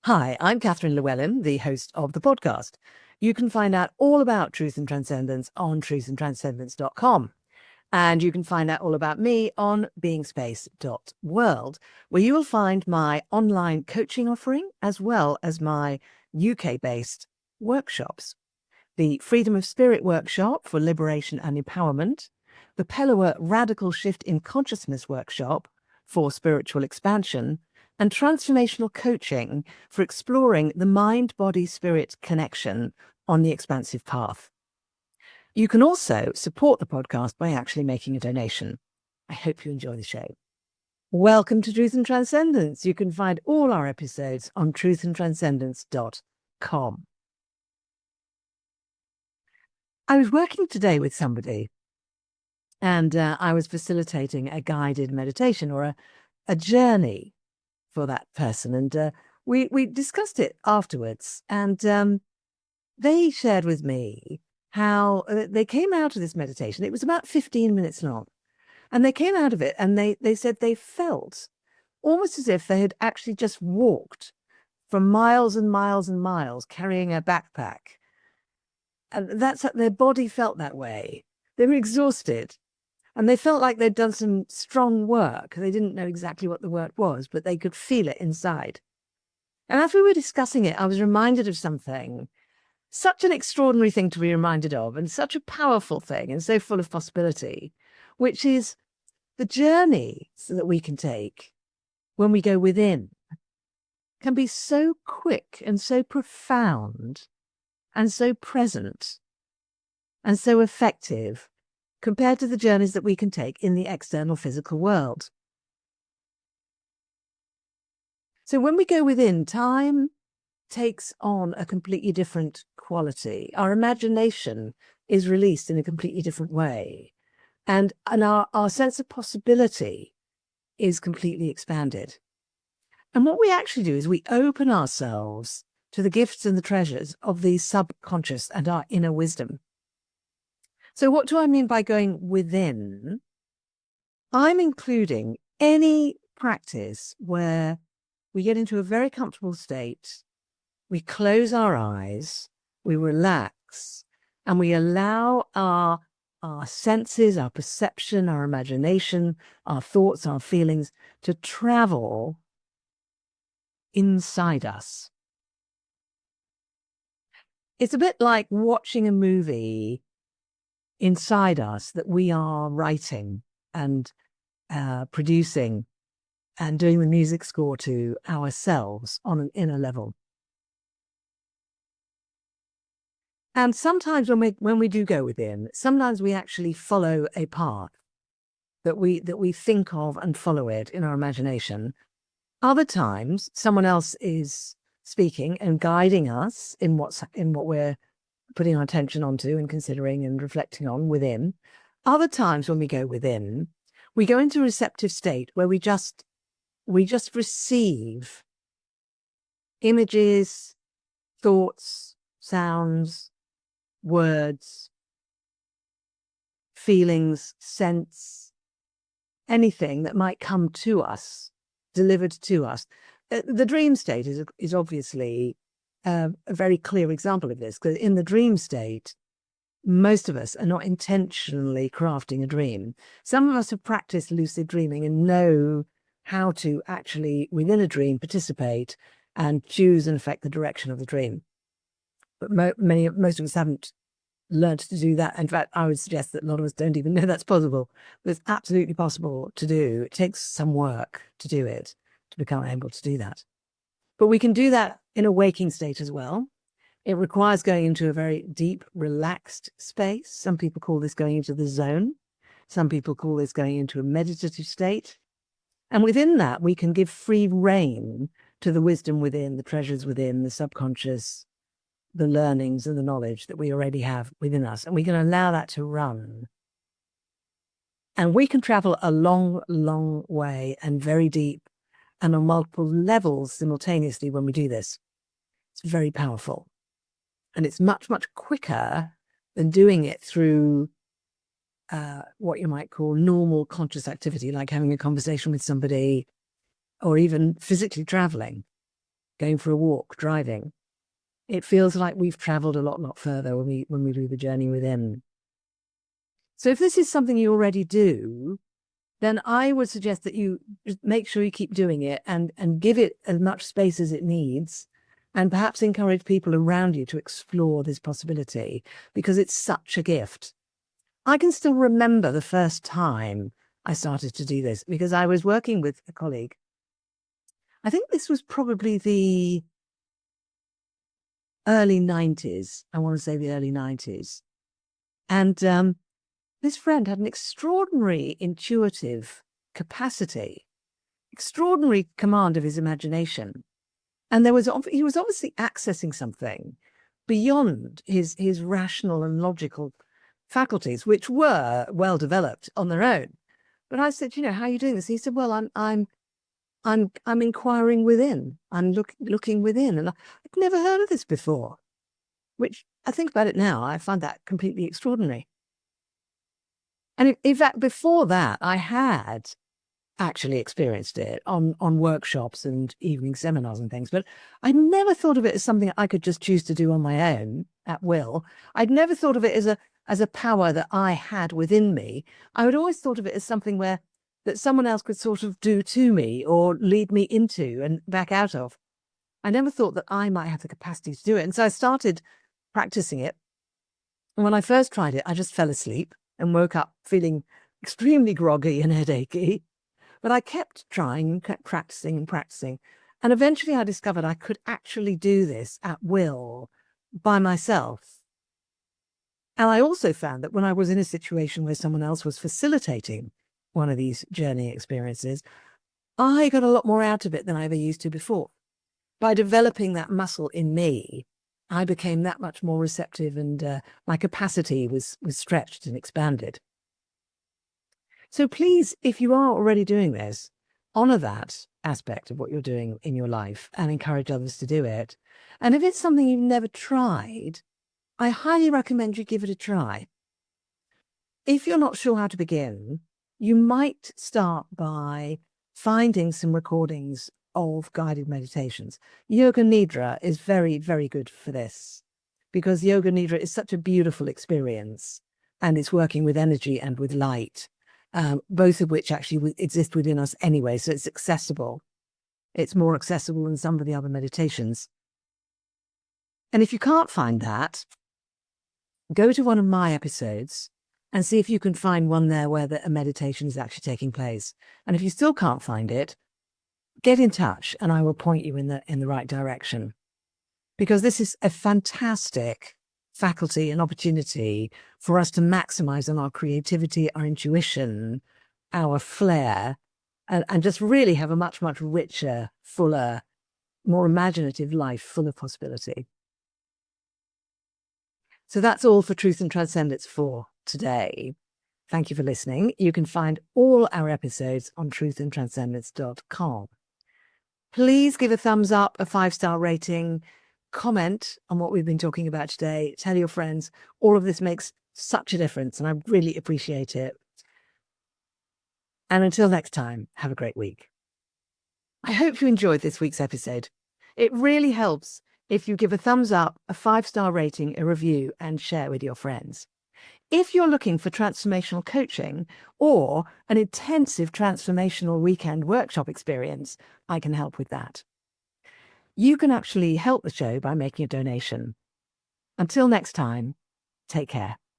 Hi, I'm Catherine Llewellyn, the host of the podcast. You can find out all about Truth and Transcendence on truthandtranscendence.com. And you can find out all about me on beingspace.world, where you will find my online coaching offering as well as my UK-based workshops. The Freedom of Spirit workshop for liberation and empowerment, the Pellower Radical Shift in Consciousness workshop for spiritual expansion, and transformational coaching for exploring the mind-body-spirit connection on the expansive path. You can also support the podcast by actually making a donation. I hope you enjoy the show. Welcome to Truth and Transcendence. You can find all our episodes on truthandtranscendence.com. I was working today with somebody and I was facilitating a guided meditation or a journey for that person. And we discussed it afterwards. And they shared with me how they came out of this meditation. It was about 15 minutes long. And they came out of it and they said they felt almost as if they had actually just walked for miles and miles and miles carrying a backpack. And their body felt that way. They were exhausted. And they felt like they'd done some strong work. They didn't know exactly what the work was, but they could feel it inside. And as we were discussing it, I was reminded of something, such an extraordinary thing to be reminded of, and such a powerful thing, and so full of possibility, which is the journey that we can take when we go within can be so quick and so profound and so present and so effective compared to the journeys that we can take in the external physical world. So when we go within, time takes on a completely different quality. Our imagination is released in a completely different way. And our sense of possibility is completely expanded. And what we actually do is we open ourselves to the gifts and the treasures of the subconscious and our inner wisdom. So what do I mean by going within? I'm including any practice where we get into a very comfortable state, we close our eyes, we relax, and we allow our senses, our perception, our imagination, our thoughts, our feelings to travel inside us. It's a bit like watching a movie inside us that we are writing and producing and doing the music score to ourselves on an inner level. And sometimes when we do go within, sometimes we actually follow a path that we think of and follow it in our imagination. Other times, someone else is speaking and guiding us in what we're putting our attention onto and considering and reflecting on within. Other times when we go within, we go into a receptive state where we just receive images, thoughts, sounds, words, feelings, sense, anything that might come to us, delivered to us. The dream state is obviously a very clear example of this, because in the dream state, most of us are not intentionally crafting a dream. Some of us have practiced lucid dreaming and know how to actually, within a dream, participate and choose and affect the direction of the dream. But most of us haven't learned to do that. In fact, I would suggest that a lot of us don't even know that's possible. But it's absolutely possible to do. It takes some work to do it, to become able to do that. But we can do that in a waking state as well. It requires going into a very deep, relaxed space. Some people call this going into the zone. Some people call this going into a meditative state. And within that, we can give free rein to the wisdom within, the treasures within, the subconscious, the learnings and the knowledge that we already have within us. And we can allow that to run. And we can travel a long, long way and very deep and on multiple levels simultaneously when we do this. It's very powerful. And it's much, much quicker than doing it through what you might call normal conscious activity, like having a conversation with somebody or even physically traveling. going for a walk, driving. It feels like we've traveled a lot further when we do the journey within. So if this is something you already do, then I would suggest that you just make sure you keep doing it and give it as much space as it needs, and perhaps encourage people around you to explore this possibility, because it's such a gift. I can still remember the first time I started to do this, because I was working with a colleague. I think this was probably the early 90s. I want to say the early 90s. And this friend had an extraordinary intuitive capacity, extraordinary command of his imagination. And he was obviously accessing something beyond his rational and logical faculties, which were well developed on their own. But I said, how are you doing this? He said, well, I'm inquiring within. I'm looking within. And I'd never heard of this before, which I think about it now, I find that completely extraordinary. And in fact, before that, I had actually experienced it on workshops and evening seminars and things, but I'd never thought of it as something I could just choose to do on my own at will. I'd never thought of it as a power that I had within me. I would always thought of it as something that someone else could sort of do to me or lead me into and back out of. I never thought that I might have the capacity to do it. And so I started practicing it. And when I first tried it, I just fell asleep and woke up feeling extremely groggy and headachy. But I kept trying and kept practicing and practicing. And eventually I discovered I could actually do this at will by myself. And I also found that when I was in a situation where someone else was facilitating one of these journey experiences, I got a lot more out of it than I ever used to before. By developing that muscle in me, I became that much more receptive, and my capacity was stretched and expanded. So please, if you are already doing this, honor that aspect of what you're doing in your life and encourage others to do it. And if it's something you've never tried, I highly recommend you give it a try. If you're not sure how to begin, you might start by finding some recordings of guided meditations. Yoga Nidra is very, very good for this, because Yoga Nidra is such a beautiful experience, and it's working with energy and with light, both of which actually exist within us anyway, so it's accessible. It's more accessible than some of the other meditations. And if you can't find that, go to one of my episodes and see if you can find one there where a meditation is actually taking place. And if you still can't find it, get in touch and I will point you in the right direction. Because this is a fantastic faculty and opportunity for us to maximize on our creativity, our intuition, our flair, and just really have a much, much richer, fuller, more imaginative life full of possibility. So that's all for Truth and Transcendence for today. Thank you for listening. You can find all our episodes on truthandtranscendence.com. Please give a thumbs up, a 5-star rating, comment on what we've been talking about today, tell your friends. All of this makes such a difference, and I really appreciate it. And until next time, have a great week. I hope you enjoyed this week's episode. It really helps if you give a thumbs up, a 5-star rating, a review, and share with your friends. If you're looking for transformational coaching or an intensive transformational weekend workshop experience, I can help with that. You can actually help the show by making a donation. Until next time, take care.